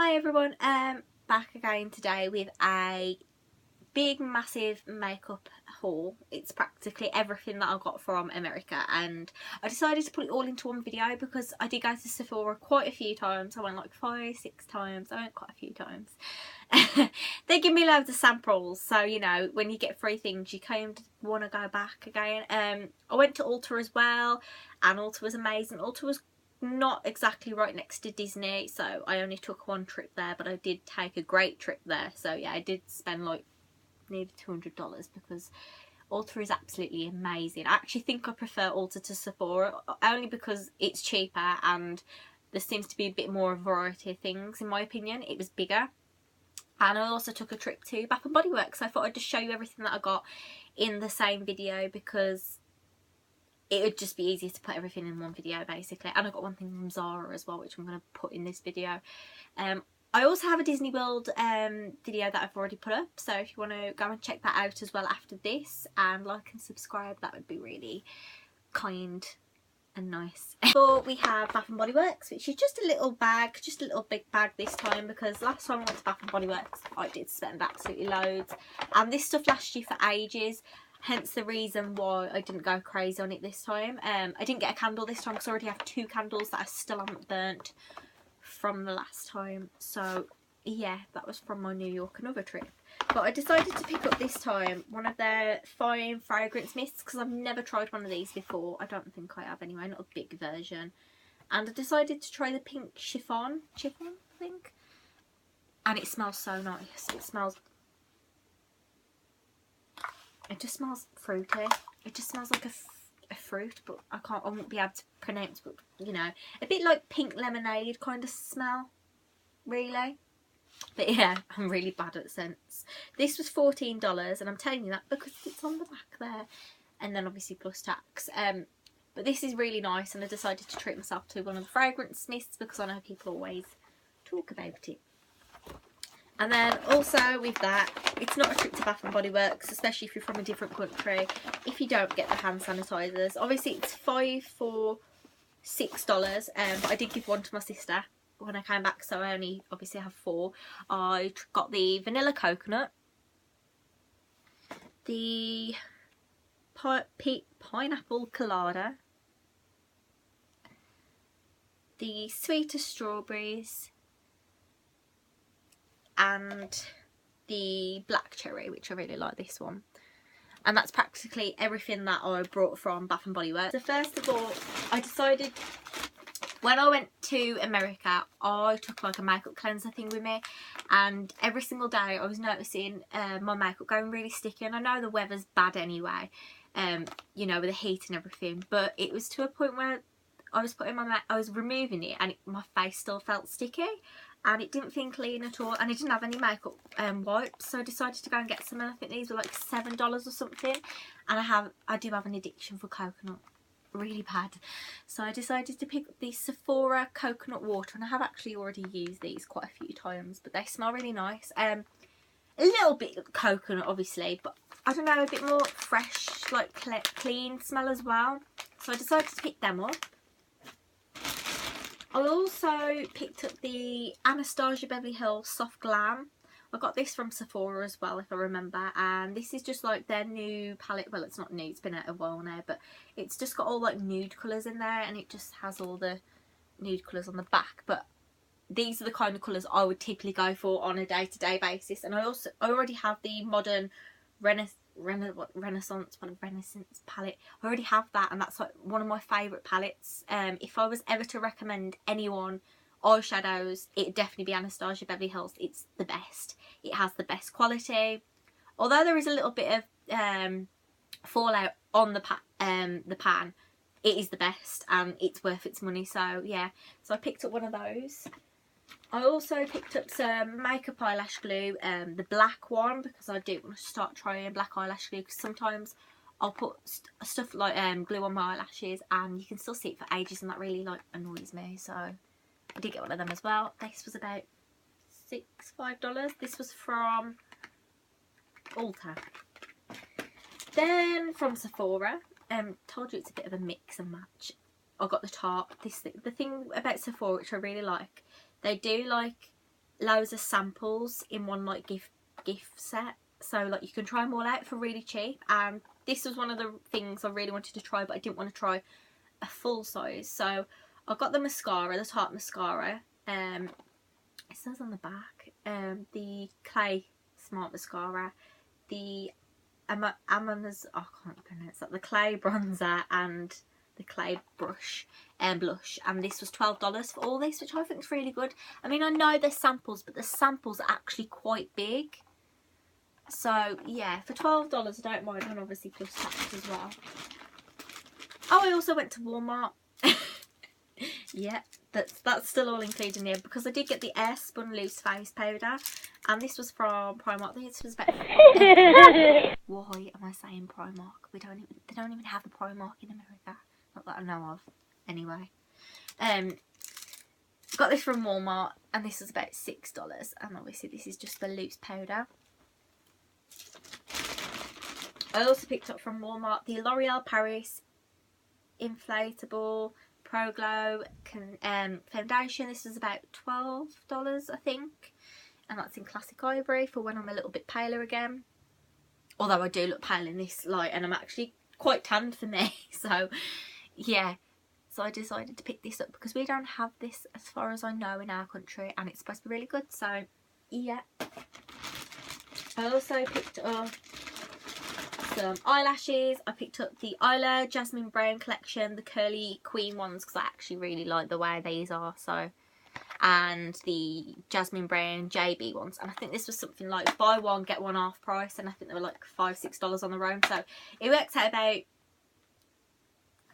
Hi everyone, back again today with a big massive makeup haul. It's practically everything that I got from America, and I decided to put it all into one video because I did go to Sephora quite a few times. I went like 5-6 times. I went quite a few times. They give me loads of samples, so you know, when you get free things you kind of want to go back again. I went to Ulta as well, and Ulta was amazing. Ulta was not exactly right next to Disney, so I only took one trip there, but I did take a great trip there. So yeah, I did spend like nearly $200 because Ulta is absolutely amazing. I actually think I prefer Ulta to Sephora, only because it's cheaper and there seems to be a bit more variety of things. In my opinion, it was bigger. And I also took a trip to Bath and Body Works, so I thought I'd just show you everything that I got in the same video because it would just be easier to put everything in one video basically. And I got one thing from Zara as well, which I'm going to put in this video. I also have a Disney World video that I've already put up, so if you want to go and check that out as well after this, and like and subscribe, that would be really kind and nice. But we have Bath and Body Works, which is just a little bag, just a little big bag this time, because last time I went to Bath and Body Works I did spend absolutely loads, and this stuff lasts you for ages. Hence the reason why I didn't go crazy on it this time. I didn't get a candle this time because I already have 2 candles that I still haven't burnt from the last time. So yeah, that was from my New York and other trip. But I decided to pick up this time one of their fine fragrance mists because I've never tried one of these before. I don't think I have anyway, not a big version. And I decided to try the pink chiffon, I think. And it smells so nice. It just smells fruity. It just smells like a fruit, but I won't be able to pronounce, but you know, a bit like pink lemonade kind of smell, really. But yeah, I'm really bad at scents. This was $14, and I'm telling you that because it's on the back there, and then obviously plus tax. But this is really nice, and I decided to treat myself to one of the fragrance mists because I know people always talk about it. And then also with that, it's not a trip to Bath and Body Works, especially if you're from a different country, if you don't get the hand sanitisers. Obviously it's 5 for $6, but I did give one to my sister when I came back, so I only obviously have 4. I got the vanilla coconut, the pineapple colada, the sweeter strawberries, and the black cherry, which I really like this one. And that's practically everything that I brought from Bath and Body Works. So first of all, I decided when I went to America, I took like a makeup cleanser thing with me, and every single day I was noticing my makeup going really sticky. And I know the weather's bad anyway, you know, with the heat and everything, but it was to a point where I was removing it and my face still felt sticky, and it didn't feel clean at all, and I didn't have any makeup wipes, so I decided to go and get some, and I think these were like $7 or something. And I do have an addiction for coconut, really bad, so I decided to pick up the Sephora coconut water, and I have actually already used these quite a few times, but they smell really nice. A little bit coconut obviously, but I don't know, a bit more fresh, like clean smell as well, so I decided to pick them up. I also picked up the Anastasia Beverly Hills Soft Glam. I got this from Sephora as well, if I remember, and this is just like their new palette. Well, it's not new, it's been out a while now, but it's just got all like nude colours in there, and it just has all the nude colours on the back. But these are the kind of colours I would typically go for on a day-to-day basis. And I already have the modern Renaissance palette. I already have that, and that's like one of my favourite palettes. If I was ever to recommend anyone eyeshadows, it'd definitely be Anastasia Beverly Hills. It's the best. It has the best quality, although there is a little bit of fallout on the pan. It is the best, and it's worth its money. So yeah, so I picked up one of those. I also picked up some makeup eyelash glue, the black one, because I do want to start trying black eyelash glue, because sometimes I'll put stuff like glue on my eyelashes and you can still see it for ages, and that really like annoys me. So I did get one of them as well. This was about $5. This was from Ulta. Then from Sephora, told you it's a bit of a mix and match. I got the Tarte. The thing about Sephora which I really like, they do like loads of samples in one like gift set, so like you can try them all out for really cheap. And this was one of the things I really wanted to try, but I didn't want to try a full size, so I got the mascara, the Tarte mascara. It says on the back, the Clay Smart mascara, the Amanda's, I can't pronounce that, the Clay bronzer, and the Clay brush and blush, and this was $12 for all this, which I think is really good. I mean, I know there's samples, but the samples are actually quite big, so yeah, for $12 I don't mind, and obviously plus tax as well. Oh, I also went to Walmart. Yeah, that's still all included in here, because I did get the Air Spun Loose Face Powder, and this was from Primark. This was about why am I saying Primark? They don't even have a Primark in America. Not that I know of. Anyway. Got this from Walmart, and this was about $6, and obviously this is just the loose powder. I also picked up from Walmart the L'Oreal Paris Inflatable Pro Glow foundation. This is about $12, I think, and that's in classic ivory for when I'm a little bit paler again. Although I do look pale in this light, and I'm actually quite tanned for me, so yeah. So I decided to pick this up because we don't have this, as far as I know, in our country, and it's supposed to be really good, so yeah. I also picked up some eyelashes. I picked up the Isla Jasmine Brown collection, the curly queen ones, because I actually really like the way these are, so, and the Jasmine Brown JB ones, and I think this was something like buy one get one half price, and I think they were like $5-6 on their own, so it works out about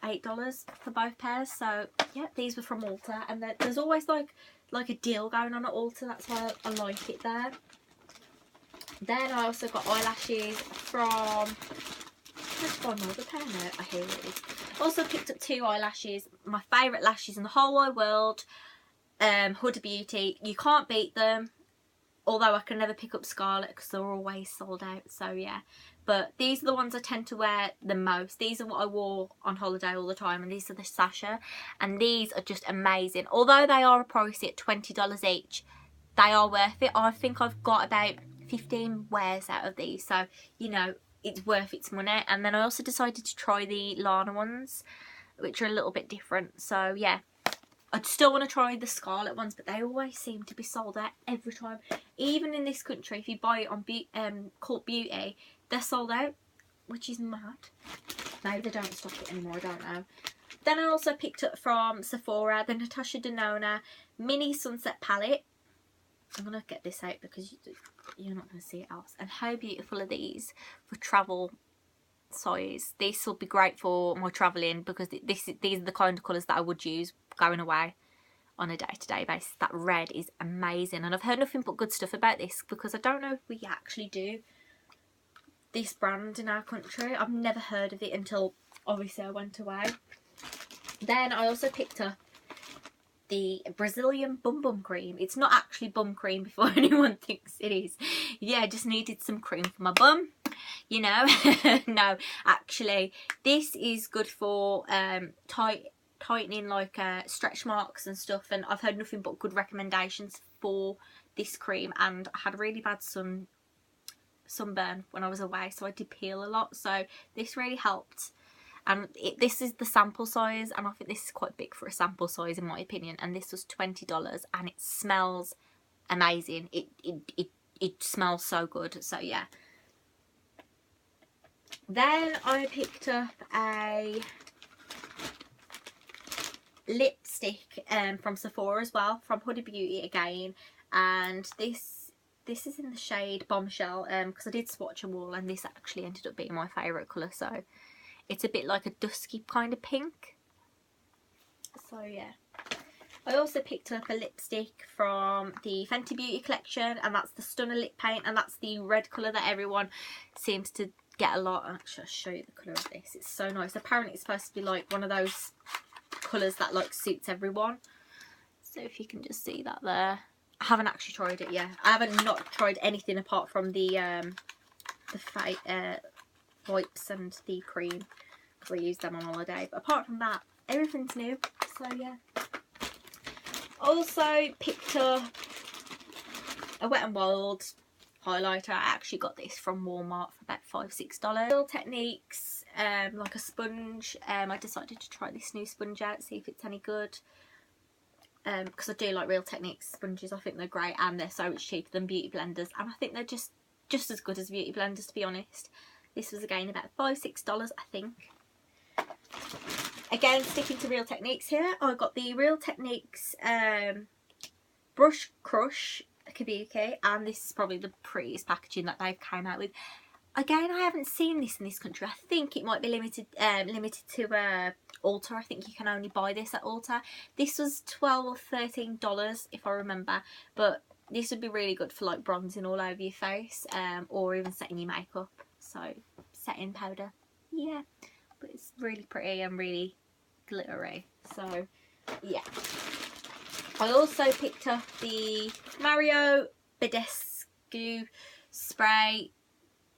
$8 for both pairs. So yeah, these were from Ulta, and there's always like a deal going on at Ulta, that's why I like it there. Then I also got eyelashes from, let's find my other pair now. Oh, here it is. Also picked up two eyelashes, my favourite lashes in the whole wide world, Huda Beauty. You can't beat them, although I can never pick up Scarlet because they're always sold out, so yeah. But these are the ones I tend to wear the most. These are what I wore on holiday all the time, and these are the Sasha, and these are just amazing. Although they are pricey at $20 each, they are worth it. I think I've got about 15 wears out of these, so you know, it's worth its money. And then I also decided to try the Lana ones, which are a little bit different, so yeah. I'd still want to try the Scarlet ones, but they always seem to be sold out every time. Even in this country, if you buy it on Cult Beauty, they're sold out, which is mad. Maybe they don't stock it anymore, I don't know. Then I also picked up from Sephora the Natasha Denona Mini Sunset Palette. I'm going to get this out because you're not going to see it else. And how beautiful are these for travel size? This will be great for my travelling, because these are the kind of colours that I would use going away on a day-to-day basis. That red is amazing, and I've heard nothing but good stuff about this, because I don't know if we actually do this brand in our country. I've never heard of it until obviously I went away. Then I also picked up the Brazilian Bum Cream. It's not actually bum cream before anyone thinks it is. Yeah, I just needed some cream for my bum, you know. No, actually this is good for tightening like stretch marks and stuff, and I've heard nothing but good recommendations for this cream, and I had a really bad sunburn when I was away, so I did peel a lot, so this really helped. And this is the sample size, and I think this is quite big for a sample size in my opinion, and this was $20, and it smells amazing. It smells so good, so yeah. Then I picked up a lipstick from Sephora as well, from Huda Beauty again, and this is in the shade Bombshell, because I did swatch them all, and this actually ended up being my favourite colour, so it's a bit like a dusky kind of pink, so yeah. I also picked up a lipstick from the Fenty Beauty collection, and that's the Stunner Lip Paint, and that's the red colour that everyone seems to get a lot. Actually, I'll show you the colour of this. It's so nice. Apparently it's supposed to be like one of those colours that like suits everyone. So if you can just see that there. I haven't actually tried it yet. I haven't not tried anything apart from the wipes and the cream, because I used them on holiday. But apart from that, everything's new. So yeah. Also picked up a Wet n Wild highlighter. I actually got this from Walmart for about $5-6. Real Techniques, like a sponge. I decided to try this new sponge out, see if it's any good. Because I do like Real Techniques sponges. I think they're great, and they're so much cheaper than beauty blenders, and I think they're just as good as beauty blenders, to be honest. This was again about $5-6, I think. Again, sticking to Real Techniques here, I got the Real Techniques Brush Crush Kabuki, and this is probably the prettiest packaging that they've came out with. Again, I haven't seen this in this country. I think it might be limited to Ulta. I think you can only buy this at Ulta. This was $12 or $13 if I remember, but this would be really good for like bronzing all over your face, or even setting your makeup. So setting powder, yeah, but it's really pretty and really glittery. So yeah, I also picked up the Mario Badescu spray,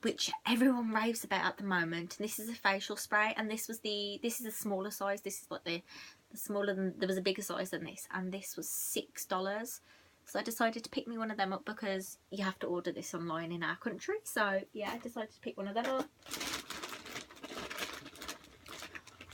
which everyone raves about at the moment. And this is a facial spray, and this is a smaller size. This is like the smaller than, there was a bigger size than this, and this was $6. So I decided to pick me one of them up because you have to order this online in our country. So yeah, I decided to pick one of them up.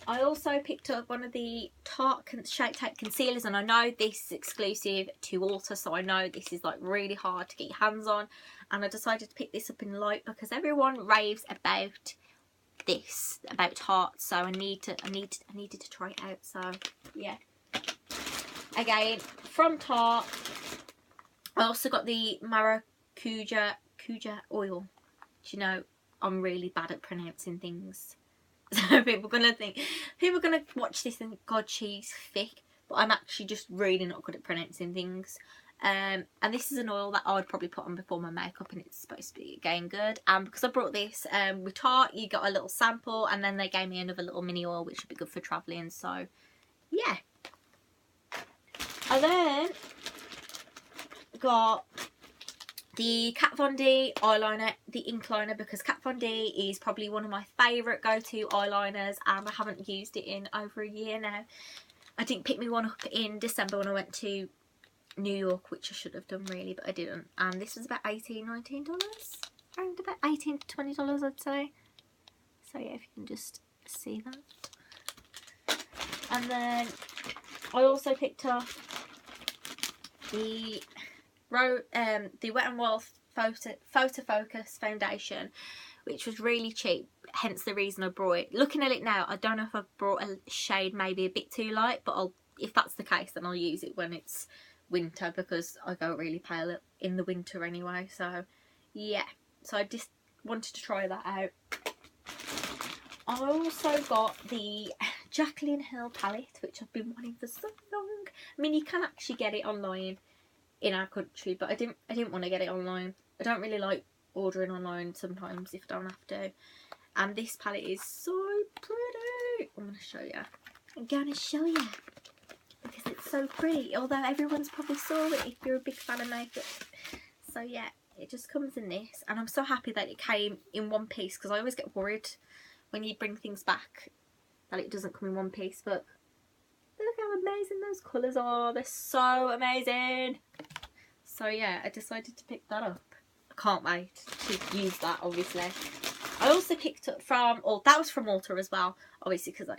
I also picked up one of the Tarte Shape Tape Concealers, and I know this is exclusive to Ulta, so I know this is like really hard to get your hands on. And I decided to pick this up in light because everyone raves about this, about Tarte, so I needed to try it out. So yeah, again from Tarte. I also got the Maracuja oil. Do you know, I'm really bad at pronouncing things. So people are gonna watch this and think, God, she's thick. But I'm actually just really not good at pronouncing things. And this is an oil that I would probably put on before my makeup, and it's supposed to be again good. And because I brought this with Tarte, you got a little sample, and then they gave me another little mini oil, which would be good for travelling. So yeah. And then got the Kat Von D eyeliner, the ink liner, because Kat Von D is probably one of my favourite go-to eyeliners, and I haven't used it in over a year now. I didn't pick me one up in December when I went to New York, which I should have done really, but I didn't. And this was about $18, $19, around about $18 to $20, I'd say. So yeah, if you can just see that. And then I also picked up the Wet n Wild Photo Focus foundation, which was really cheap, hence the reason I brought it. Looking at it now, I don't know if I've brought a shade maybe a bit too light, but if that's the case, then I'll use it when it's winter, because I go really pale in the winter anyway. So yeah, so I just wanted to try that out. I also got the Jaclyn Hill palette, which I've been wanting for so long. I mean, you can actually get it online in our country, but I didn't want to get it online. I don't really like ordering online sometimes if I don't have to. And this palette is so pretty. I'm going to show you. I'm going to show you because it's so pretty, although everyone's probably saw it if you're a big fan of makeup. So yeah, it just comes in this, and I'm so happy that it came in one piece, because I always get worried when you bring things back that it doesn't come in one piece. But look how amazing those colours are. They're so amazing. So yeah, I decided to pick that up. I can't wait to use that, obviously. I also picked up from, that was from Ulta as well, obviously, because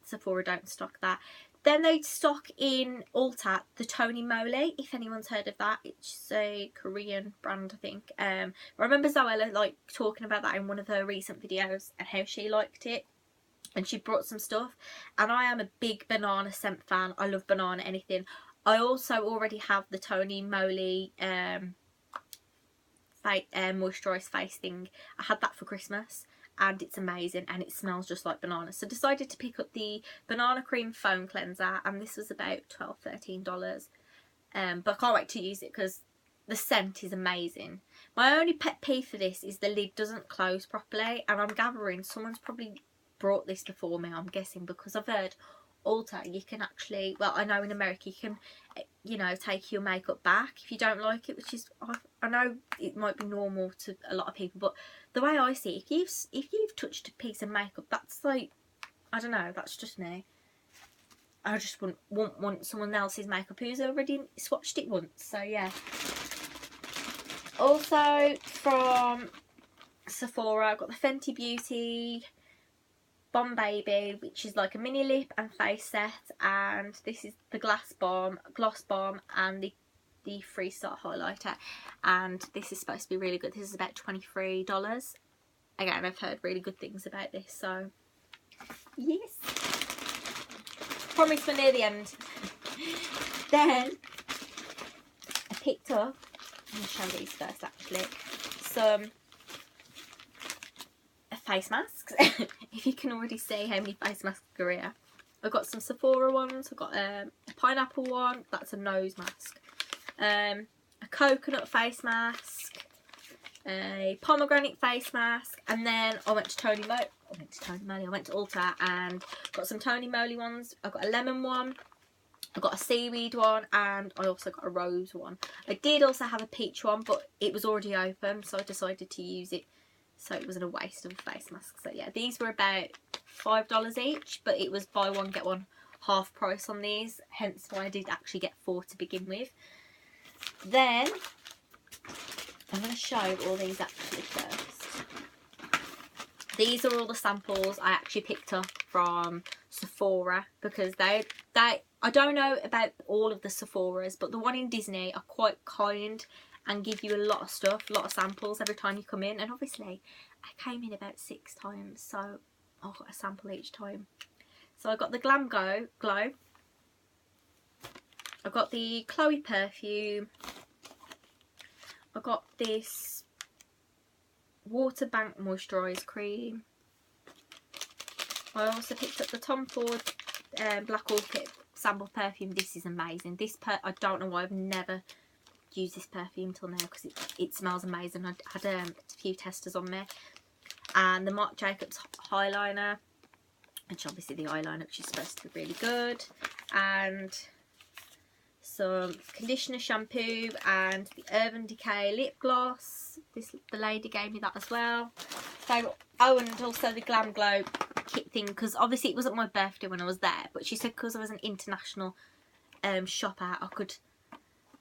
Sephora don't stock that. Then they stock in Ulta the Tony Moly, if anyone's heard of that. It's a Korean brand, I think. I remember Zoella like talking about that in one of her recent videos and how she liked it. And she brought some stuff, and I am a big banana scent fan. I love banana anything. I also already have the Tony Moly moisturised face thing. I had that for Christmas, and it's amazing, and it smells just like banana. So I decided to pick up the banana cream foam cleanser, and this was about $12, $13. But I can't wait to use it because the scent is amazing. My only pet peeve for this is the lid doesn't close properly, and I'm gathering someone's probably brought this before me, I'm guessing, because I've heard Ulta you can actually, well, I know in America you can, you know, take your makeup back if you don't like it, which is, I know it might be normal to a lot of people, but the way I see it, if you've touched a piece of makeup, that's like, I don't know, that's just me. I just wouldn't want someone else's makeup who's already swatched it once. So yeah, Also from Sephora, I got the Fenty Beauty Bomb Baby, which is like a mini lip and face set, and this is the gloss bomb, and the Freestyle highlighter, and this is supposed to be really good. This is about $23. Again, I've heard really good things about this, so yes. Promise we're near the end. Then I picked up, I'm going to show these first actually, some face masks. If you can already see how many face masks are here. I've got some Sephora ones, I've got a pineapple one, that's a nose mask, a coconut face mask, a pomegranate face mask, and then I went to Ulta and got some Tony Moly ones. I've got a lemon one, I got a seaweed one, and I also got a rose one. I did also have a peach one, but it was already open, so I decided to use it so it wasn't a waste of a face mask. So yeah, these were about $5 each, but it was buy one get one half price on these, hence why I did actually get 4 to begin with. Then I'm going to show all these actually first. These are all the samples I actually picked up from Sephora, because they I don't know about all of the Sephoras, but the one in Disney are quite kind and give you a lot of stuff, a lot of samples every time you come in. And obviously I came in about 6 times, so I got a sample each time. So I got the Glam Glow, I got the Chloe perfume, I got this Water Bank Moisturise Cream. I also picked up the Tom Ford Black Orchid sample perfume. This is amazing. I don't know why I've never used this perfume till now, because it smells amazing. I had a few testers on me. And the Marc Jacobs highliner, which obviously the eyeliner, which is supposed to be really good. And some conditioner, shampoo, and the Urban Decay lip gloss. The lady gave me that as well. So, oh, and also the Glam Glow kit thing, because obviously it wasn't my birthday when I was there, but she said because I was an international shopper, I could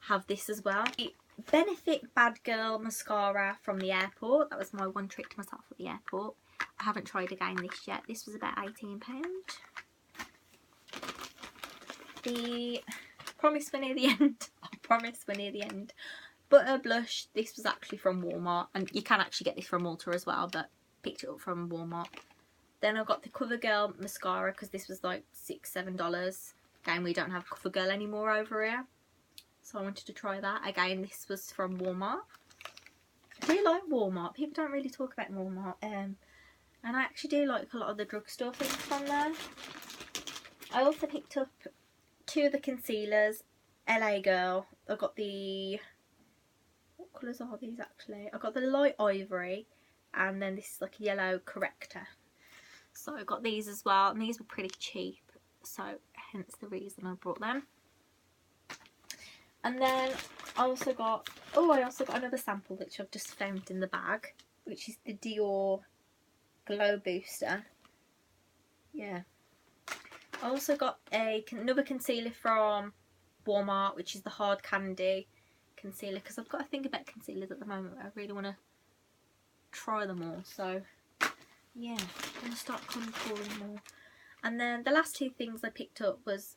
have this as well. The Benefit Bad Girl mascara from the airport. That was my one trick to myself at the airport. I haven't tried again this yet. This was about £18. The Promise we're near the end. I promise we're near the end. Butter blush. This was actually from Walmart, and you can actually get this from Ulta as well, but picked it up from Walmart. Then I got the CoverGirl mascara, because this was like $6–7. Again, we don't have CoverGirl anymore over here, so I wanted to try that. Again, this was from Walmart. I do like Walmart. People don't really talk about Walmart, and I actually do like a lot of the drugstore things from there. I also picked up 2 of the concealers. LA Girl. I got the, what colours are these actually? I got the light ivory, and then this is like a yellow corrector. So I got these as well, and these were pretty cheap, so hence the reason I brought them. And then I also got another sample which I've just found in the bag, which is the Dior Glow Booster. Yeah. I also got another concealer from Walmart, which is the Hard Candy concealer, because I've got to think about concealers at the moment. I really want to try them all, so yeah, I'm going to start contouring more. And then the last 2 things I picked up was,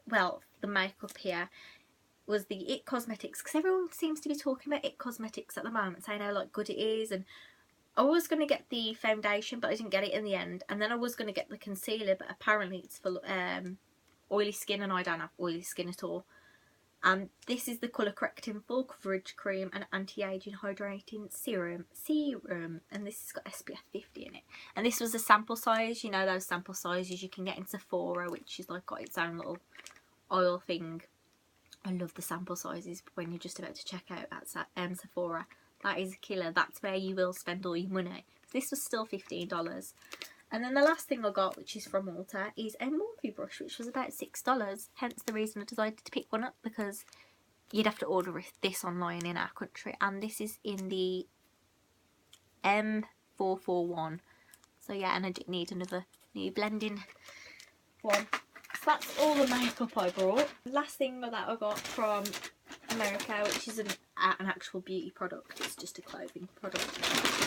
well, the makeup here, was the It Cosmetics, because everyone seems to be talking about It Cosmetics at the moment, saying how like good it is. And I was going to get the foundation, but I didn't get it in the end. And then I was going to get the concealer, but apparently it's for oily skin, and I don't have oily skin at all. And this is the Colour Correcting Full Coverage Cream and Anti-Aging Hydrating Serum. And this has got SPF 50 in it. And this was a sample size. You know those sample sizes you can get in Sephora, which is like got its own little oil thing. I love the sample sizes when you're just about to check out at Sephora. That is a killer. That's where you will spend all your money. This was still $15. And then the last thing I got, which is from Ulta, is a Morphe brush, which was about $6. Hence the reason I decided to pick one up, because you'd have to order this online in our country. And this is in the M441. So yeah, and I did need another new blending one. So that's all the makeup I brought. Last thing that I got from America, which is an actual beauty product. It's just a clothing product.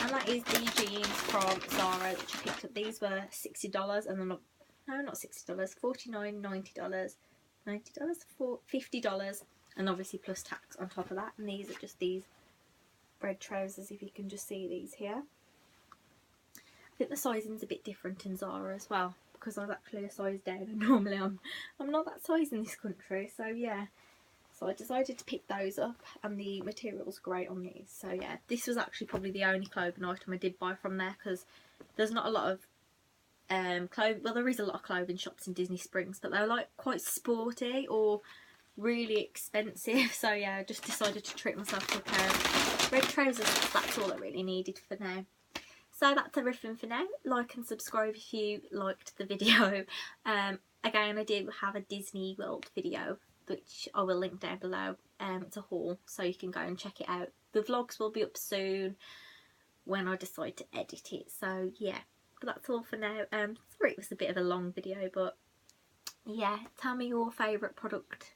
And that is the jeans from Zara, which I picked up. These were $60 and they're not, no, not $60, $49, $90, $90, $50, and obviously plus tax on top of that. And these are just these red trousers, if you can just see these here. I think the sizing's a bit different in Zara as well, because I was actually a size down, and normally I'm not that size in this country, so yeah. So I decided to pick those up, and the material's great on these. So yeah, this was actually probably the only clothing item I did buy from there, because there's not a lot of well, there is a lot of clothing shops in Disney Springs, but they're like quite sporty or really expensive. So yeah, I just decided to treat myself to a pair of red trousers. That's all I really needed for now. So that's everything for now. Like and subscribe if you liked the video. Again, I do have a Disney World video, which I will link down below. It's a haul, so you can go and check it out. The vlogs will be up soon when I decide to edit it. So yeah, but that's all for now. Sorry it was a bit of a long video, but yeah, tell me your favourite product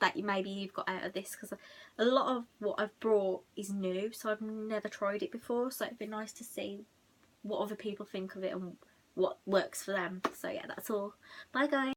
that maybe you've got out of this, because a lot of what I've brought is new, so I've never tried it before, so it'd be nice to see what other people think of it and what works for them. So yeah, that's all. Bye guys.